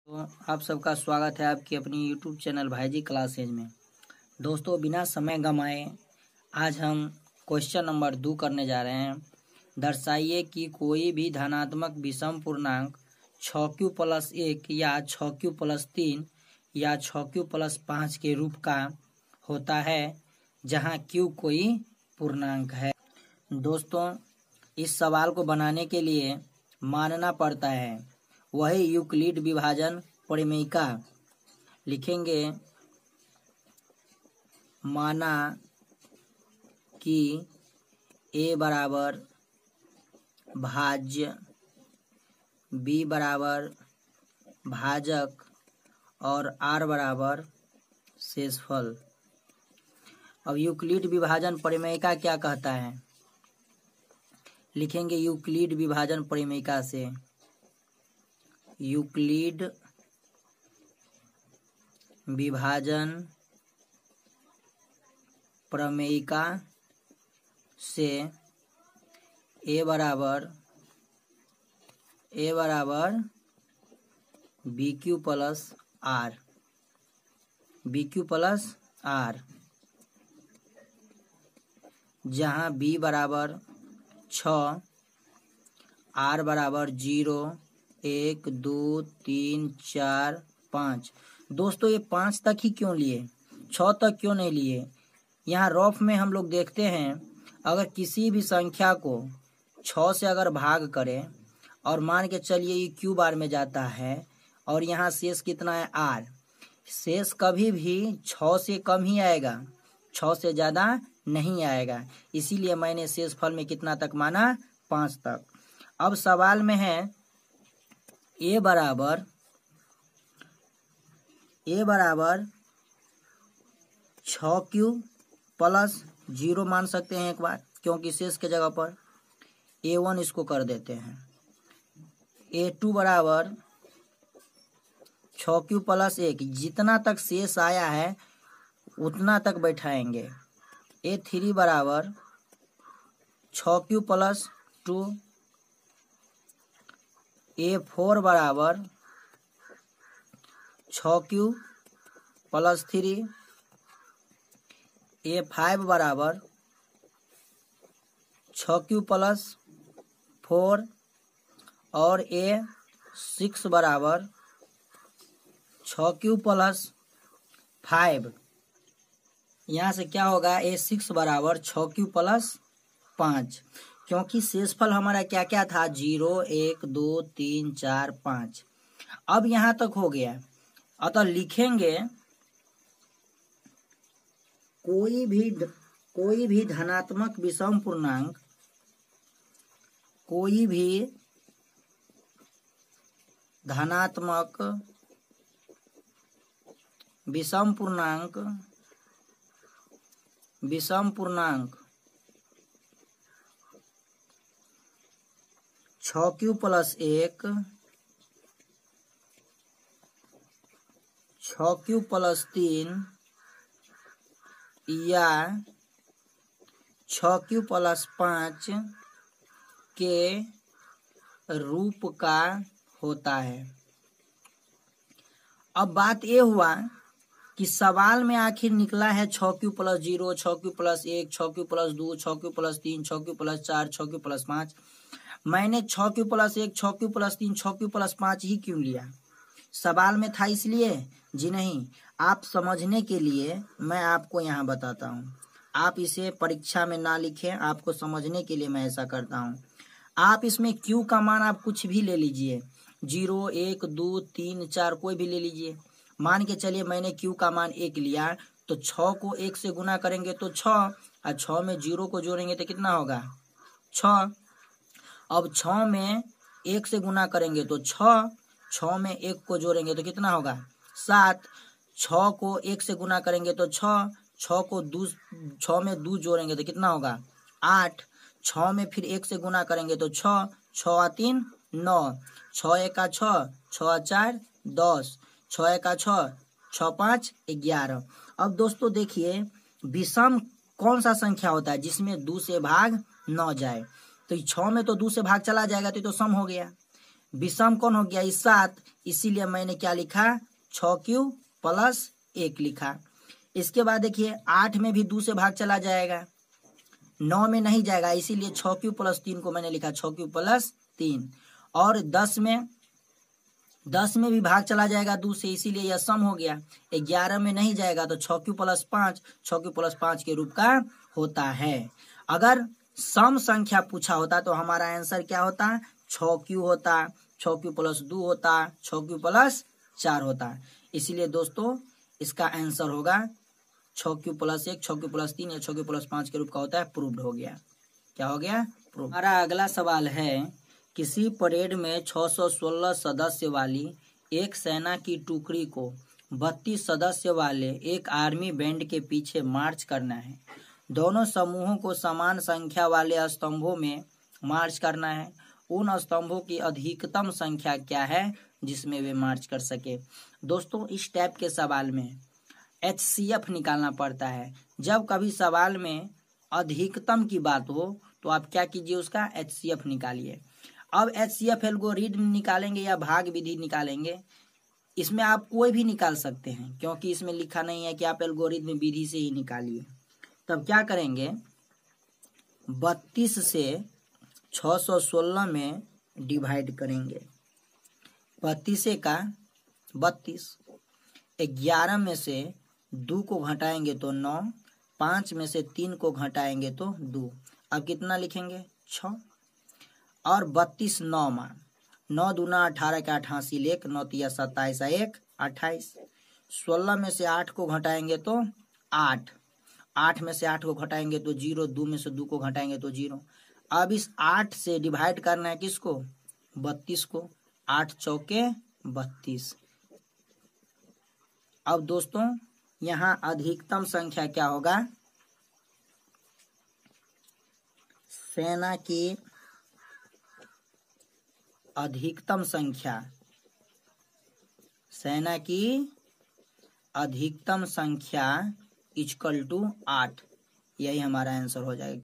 तो आप सबका स्वागत है आपकी अपनी यूट्यूब चैनल भाईजी क्लासेज में। दोस्तों, बिना समय गंवाए आज हम क्वेश्चन नंबर 2 करने जा रहे हैं। दर्शाइए कि कोई भी धनात्मक विषम पूर्णांक 6q+1 या 6q+3 या 6q+5 के रूप का होता है जहां q कोई पूर्णांक है। दोस्तों, इस सवाल को बनाने के लिए मानना पड़ता है वही यूक्लिड विभाजन परिमेयिका। लिखेंगे माना कि a बराबर भाज्य, b बराबर भाजक और r बराबर शेषफल। अब यूक्लिड विभाजन परिमेयिका क्या कहता है? लिखेंगे यूक्लिड विभाजन परिमेयिका से यूक्लिड विभाजन प्रमेयिका से a बराबर bq+r, जहाँ b बराबर 6, r बराबर 0, 1, 2, 3, 4, 5। दोस्तों, ये 5 तक ही क्यों लिए, 6 तक क्यों नहीं लिए? यहाँ रफ में हम लोग देखते हैं, अगर किसी भी संख्या को 6 से अगर भाग करें और मान के चलिए ये क्यू बार में जाता है और यहाँ शेष कितना है r, शेष कभी भी 6 से कम ही आएगा, 6 से ज़्यादा नहीं आएगा। इसीलिए मैंने शेषफल में कितना तक माना? 5 तक। अब सवाल में है a बराबर 6q+0 मान सकते हैं एक बार, क्योंकि शेष के जगह पर a1 इसको कर देते हैं। a2 बराबर 6q+1, जितना तक शेष आया है उतना तक बैठाएंगे। a3 बराबर 6q+2, a4 बराबर 6q+3, a5 बराबर 6q+4 और a6 बराबर 6q+5। यहाँ से क्या होगा? a6 बराबर 6q+5, क्योंकि शेषफल हमारा क्या क्या था? 0, 1, 2, 3, 4, 5। अब यहाँ तक हो गया। अतः लिखेंगे कोई भी धनात्मक विषम पूर्णांक, कोई भी धनात्मक विषम पूर्णांक 6q+1, 6q+3 या 6q+5 के रूप का होता है। अब बात ये हुआ कि सवाल में आखिर निकला है 6q+0, 6q+1, 6q+2, 6q+3, 6q+4, 6q+5। मैंने 6q+1, 6q+3, 6q+5 ही क्यों लिया? सवाल में था इसलिए? जी नहीं, आप समझने के लिए मैं आपको यहाँ बताता हूँ। आप इसे परीक्षा में ना लिखें, आपको समझने के लिए मैं ऐसा करता हूँ। आप इसमें q का मान आप कुछ भी ले लीजिए, 0, 1, 2, 3, 4 कोई भी ले लीजिए। मान के चलिए मैंने q का मान 1 लिया, तो 6 को 1 से गुना करेंगे तो 6, और 6 में 0 को जोड़ेंगे तो कितना होगा? 6। अब 6 में 1 से गुना करेंगे तो 6, 6 में 1 को जोड़ेंगे तो कितना होगा? 7। 6 को 1 से गुना करेंगे तो 6, 6 में 2 जोड़ेंगे तो कितना होगा? 8। 6 में फिर 1 से गुना करेंगे तो 6, 6 3 9, 6 1 6, 6 4 10, 6 1 6, 6 5 11। अब दोस्तों देखिए, विषम कौन सा संख्या होता है जिसमें 2 से भाग न जाए? तो 6 में तो 2 से भाग चला जाएगा तो सम हो गया। विषम कौन हो गया? 7, इसीलिए मैंने क्या लिखा? 6q प्लस 1 लिखा। इसके बाद देखिए 8 में भी 2 से भाग चला जाएगा, 9 में नहीं जाएगा, इसीलिए 6q प्लस 3 को मैंने लिखा 6q प्लस 3। और 10 में भी भाग चला जाएगा 2 से, इसीलिए यह सम हो गया। 11 में नहीं जाएगा तो 6q प्लस 5 6q प्लस 5 के रूप का होता है। अगर सम संख्या पूछा होता तो हमारा आंसर क्या होता? 6q होता, 6q प्लस 2 होता, 6q प्लस 4 होता। इसीलिए दोस्तों इसका आंसर होगा 6q प्लस 1, 6q प्लस 3 या 6q प्लस 5 के रूप का होता है। प्रूव्ड हो गया। क्या हो गया? प्रूव। हमारा अगला सवाल है, किसी परेड में 616 सदस्य वाली एक सेना की टुकड़ी को 32 सदस्य वाले एक आर्मी बैंड के पीछे मार्च करना है। दोनों समूहों को समान संख्या वाले स्तंभों में मार्च करना है। उन स्तंभों की अधिकतम संख्या क्या है जिसमें वे मार्च कर सके? दोस्तों इस टाइप के सवाल में HCF निकालना पड़ता है। जब कभी सवाल में अधिकतम की बात हो तो आप क्या कीजिए? उसका HCF निकालिए। अब HCF एल्गोरिथम निकालेंगे या भाग विधि निकालेंगे, इसमें आप कोई भी निकाल सकते हैं, क्योंकि इसमें लिखा नहीं है कि आप एल्गोरिथम विधि से ही निकालिए। तब क्या करेंगे? 32 से 616 में डिवाइड करेंगे। 32 का 32, 11 में से 2 को घटाएंगे तो 9, 5 में से 3 को घटाएंगे तो 2। अब कितना लिखेंगे? 6। और 32 9 मान, 9 दूना 18 का 88 लेख, 9 तिया 27 1 28। 16 में से 8 को घटाएंगे तो 8, 8 में से 8 को घटाएंगे तो 0, 2 में से 2 को घटाएंगे तो 0। अब इस 8 से डिवाइड करना है किसको? 32 को। 8 चौके 32। अब दोस्तों यहाँ अधिकतम संख्या क्या होगा? सेना की अधिकतम संख्या, सेना की अधिकतम संख्या इक्वल टू 8। यही हमारा आंसर हो जाएगा।